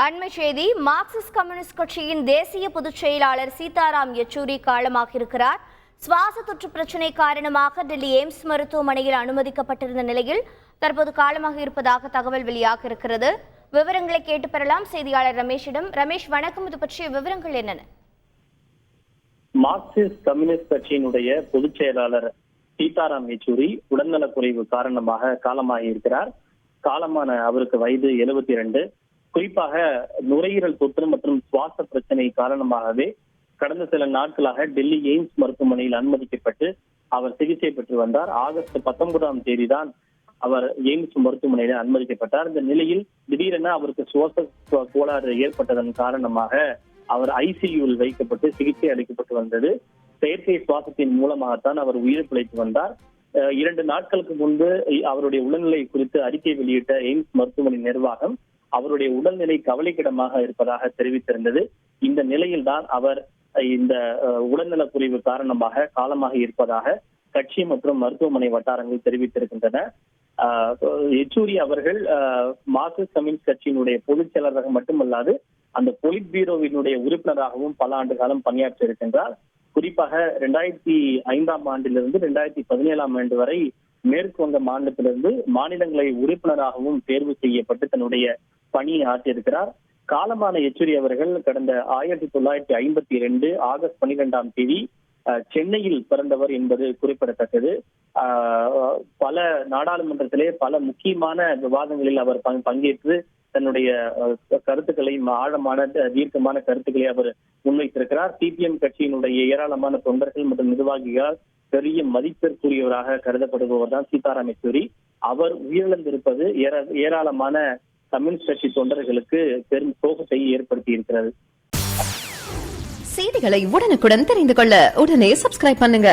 அண்மை செய்தி. Marxist communist கட்சியின் தேசிய பொதுச் செயலாளர் சீதாராம் யெச்சூரி காலமாக இருக்கிறார். சுவாச தொற்று பிரச்சினை காரணமாக டெல்லி எய்ம்ஸ் மருத்துவமனையில் அனுமதிக்கப்பட்டிருந்த நிலையில் தற்போது காலமாக இருப்பதாக தகவல் வெளியாக இருக்கிறது. விவரங்களை கேட்டு பெறலாம் செய்தியாளர் ரமேஷிடம். ரமேஷ், வணக்கம். இது பற்றிய விவரங்கள் என்னென்ன? மார்க்சிஸ்ட் கம்யூனிஸ்ட் கட்சியினுடைய பொதுச் செயலாளர் சீதாராம் யெச்சூரி உடல்நலக்குறைவு காரணமாக காலமாகி இருக்கிறார். காலமான அவருக்கு வயது 72. குறிப்பாக நுரையீரல் தொற்று மற்றும் சுவாச பிரச்சனை காரணமாகவே கடந்த சில நாட்களாக டெல்லி எய்ம்ஸ் மருத்துவமனையில் அனுமதிக்கப்பட்டு அவர் சிகிச்சை பெற்று வந்தார். ஆகஸ்ட் 19ஆம் தேதி தான் அவர் எய்ம்ஸ் மருத்துவமனையில் அனுமதிக்கப்பட்டார். இந்த நிலையில் திடீரென அவருக்கு சுவாச கோளாறு ஏற்பட்டதன் காரணமாக அவர் ஐசியூவில் வைக்கப்பட்டு சிகிச்சை அளிக்கப்பட்டு வந்தது. செயற்கை சுவாசத்தின் மூலமாகத்தான் அவர் உயிர் பிழைத்து வந்தார். 2 நாட்களுக்கு முன்பு அவருடைய உடல்நிலை குறித்து அறிக்கை வெளியிட்ட எய்ம்ஸ் மருத்துவமனை நிர்வாகம் அவருடைய உடல்நிலை கவலைக்கிடமாக இருப்பதாக தெரிவித்திருந்தது. இந்த நிலையில்தான் அவர் இந்த உடல்நலக்குறைவு காரணமாக காலமாக இருப்பதாக கட்சி மற்றும் மருத்துவமனை வட்டாரங்கள் தெரிவித்திருக்கின்றன. யெச்சூரி அவர்கள் மார்க்சிஸ்ட் கம்யூனிஸ்ட் கட்சியினுடைய பொதுச் செயலராக மட்டுமல்லாது அந்த பொலிட் பீரோவினுடைய உறுப்பினராகவும் பல ஆண்டு காலம் பணியாற்றி இருக்கின்றார். குறிப்பாக 2005ஆம் ஆண்டிலிருந்து 2017ஆம் ஆண்டு வரை மேற்கு வங்க மாநிலத்திலிருந்து மாநிலங்களவை உறுப்பினராகவும் தேர்வு செய்யப்பட்டு தன்னுடைய பணியை ஆற்றியிருக்கிறார். காலமான யெச்சூரி அவர்கள் கடந்த 1952 ஆகஸ்ட் 12ஆம் தேதி சென்னையில் பிறந்தவர் என்பது குறிப்பிடத்தக்கது. பல நாடாளுமன்றத்திலே பல முக்கியமான விவாதங்களில் அவர் பங்கேற்று தன்னுடைய கருத்துக்களை ஆழமான தீர்க்கமான கருத்துக்களை அவர் முன்வைத்திருக்கிறார். சிபிஎம் கட்சியினுடைய ஏராளமான தொண்டர்கள் மற்றும் நிர்வாகிகளால் பெரிய மதிப்பிற்குரியவராக கருதப்படுபவர் தான் சீதாராம் யெச்சூரி. அவர் உயிரிழந்திருப்பது ஏராளமான கம்யூனிஸ்ட் கட்சி தொண்டர்களுக்கு பெரும் சோகத்தை ஏற்படுத்தி இருக்கிறது. செய்திகளை உடனுக்குடன் தெரிந்து கொள்ள உடனே சப்ஸ்கிரைப் பண்ணுங்க.